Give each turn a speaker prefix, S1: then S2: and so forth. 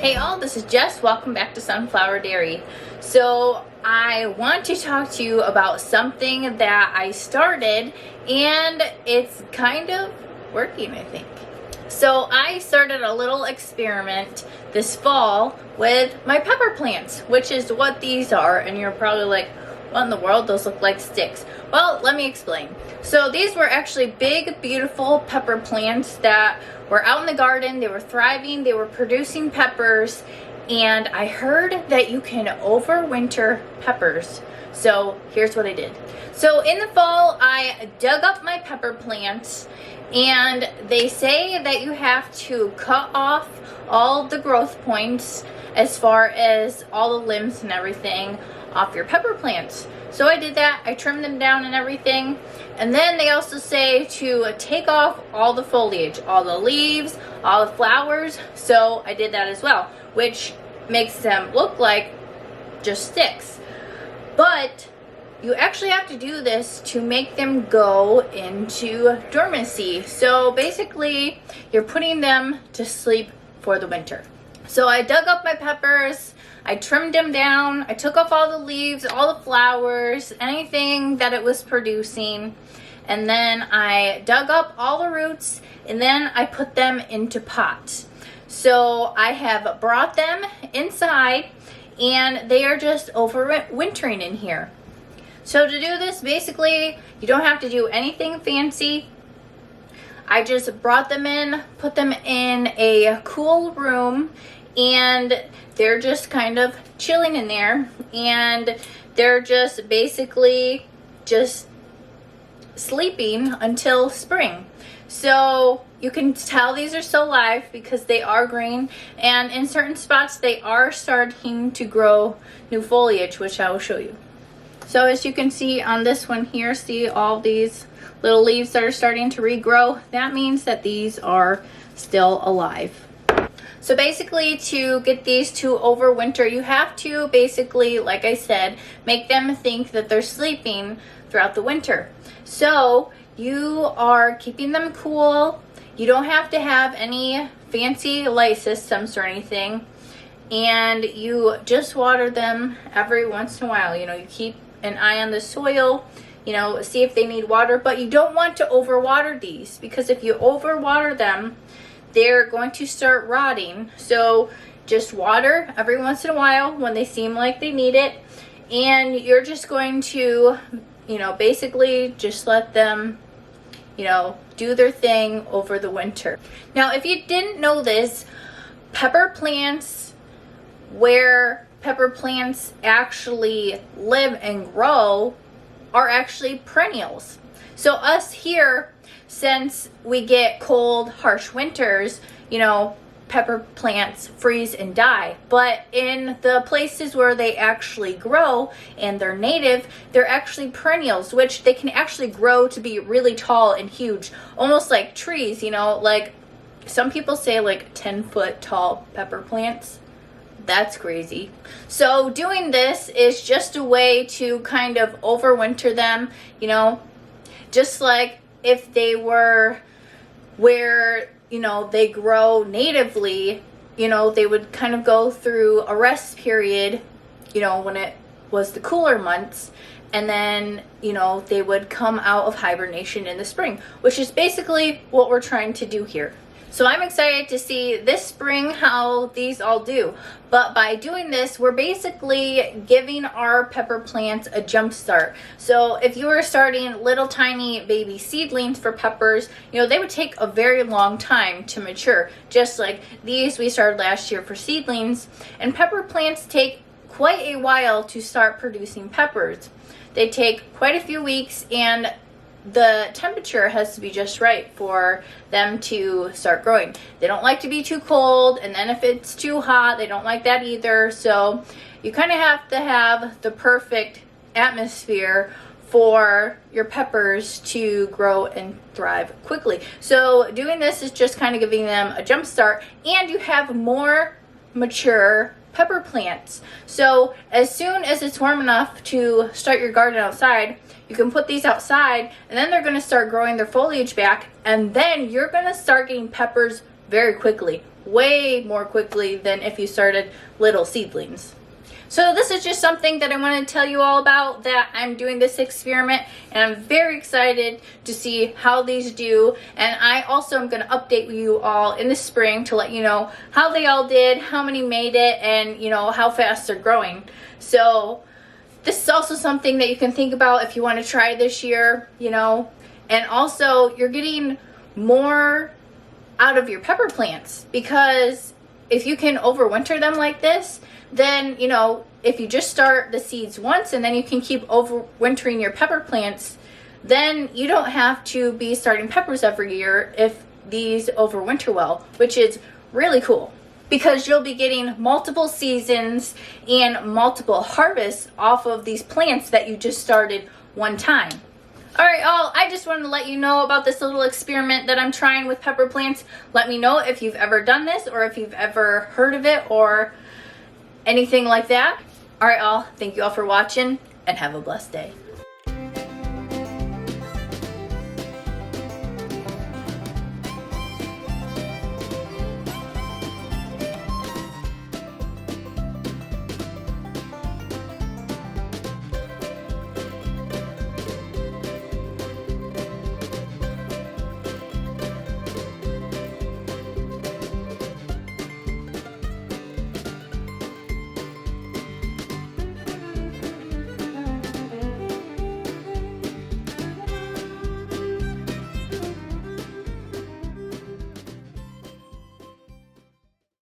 S1: Hey all, this is Jess. Welcome back to Sunflower Dairy. So I want to talk to you about something that I started and it's kind of working, I think. So I started a little experiment this fall with my pepper plants, which is what these are. And you're probably like, what in the world? Those look like sticks. Well, let me explain. So these were actually big, beautiful pepper plants that were out in the garden. They were thriving. They were producing peppers. And I heard that you can overwinter peppers. So here's what I did. So in the fall, I dug up my pepper plants. And they say that you have to cut off all the growth points as far as all the limbs and everything off your pepper plants. So I did that. I trimmed them down and everything. And then they also say to take off all the foliage, all the leaves, all the flowers. So I did that as well, which makes them look like just sticks. But you actually have to do this to make them go into dormancy. So basically, you're putting them to sleep for the winter. So I dug up my peppers, I trimmed them down, I took off all the leaves, all the flowers, anything that it was producing, and then I dug up all the roots, and then I put them into pots. So I have brought them inside, and they are just overwintering in here. So to do this, basically, you don't have to do anything fancy. I just brought them in, put them in a cool room, and they're just kind of chilling in there, and they're just basically just sleeping until spring. So you can tell these are still alive because they are green, and in certain spots they are starting to grow new foliage, which I will show you. So as you can see on this one here, see all these little leaves that are starting to regrow? That means that these are still alive. So basically, to get these to overwinter, you have to basically, like I said, make them think that they're sleeping throughout the winter. So you are keeping them cool. You don't have to have any fancy light systems or anything. And you just water them every once in a while. You know, you keep an eye on the soil, you know, see if they need water, but you don't want to overwater these, because if you overwater them, they're going to start rotting. So just water every once in a while when they seem like they need it, and you're just going to, you know, basically just let them, you know, do their thing over the winter. Now, if you didn't know this, pepper plants, where pepper plants actually live and grow, are actually perennials. So us here, since we get cold, harsh winters, you know, pepper plants freeze and die. But in the places where they actually grow and they're native, they're actually perennials, which they can actually grow to be really tall and huge, almost like trees, you know, like some people say like 10-foot tall pepper plants. That's crazy. So doing this is just a way to kind of overwinter them, you know, just like if they were where, you know, they grow natively, you know, they would kind of go through a rest period, you know, when it was the cooler months, and then, you know, they would come out of hibernation in the spring, which is basically what we're trying to do here. So I'm excited to see this spring how these all do. But by doing this, we're basically giving our pepper plants a jump start. So if you were starting little tiny baby seedlings for peppers, you know, they would take a very long time to mature. Just like these we started last year for seedlings. And pepper plants take quite a while to start producing peppers. They take quite a few weeks, and the temperature has to be just right for them to start growing. They don't like to be too cold, and then if it's too hot, they don't like that either. So you kind of have to have the perfect atmosphere for your peppers to grow and thrive quickly. So doing this is just kind of giving them a jump start, and you have more mature pepper plants. So as soon as it's warm enough to start your garden outside, you can put these outside, and then they're going to start growing their foliage back, and then you're going to start getting peppers very quickly. way more quickly than if you started little seedlings. So this is just something that I want to tell you all about, that I'm doing this experiment, and I'm very excited to see how these do. And I also am going to update you all in the spring to let you know how they all did, how many made it, and how fast they're growing. So this is also something that you can think about if you want to try this year, and also you're getting more out of your pepper plants, because if you can overwinter them like this, then if you just start the seeds once and then you can keep overwintering your pepper plants, then you don't have to be starting peppers every year if these overwinter well, which is really cool, because you'll be getting multiple seasons and multiple harvests off of these plants that you just started one time. All right, all, I just wanted to let you know about this little experiment that I'm trying with pepper plants. Let me know if you've ever done this, or if you've ever heard of it, or anything like that. All right, all, thank you all for watching, and have a blessed day.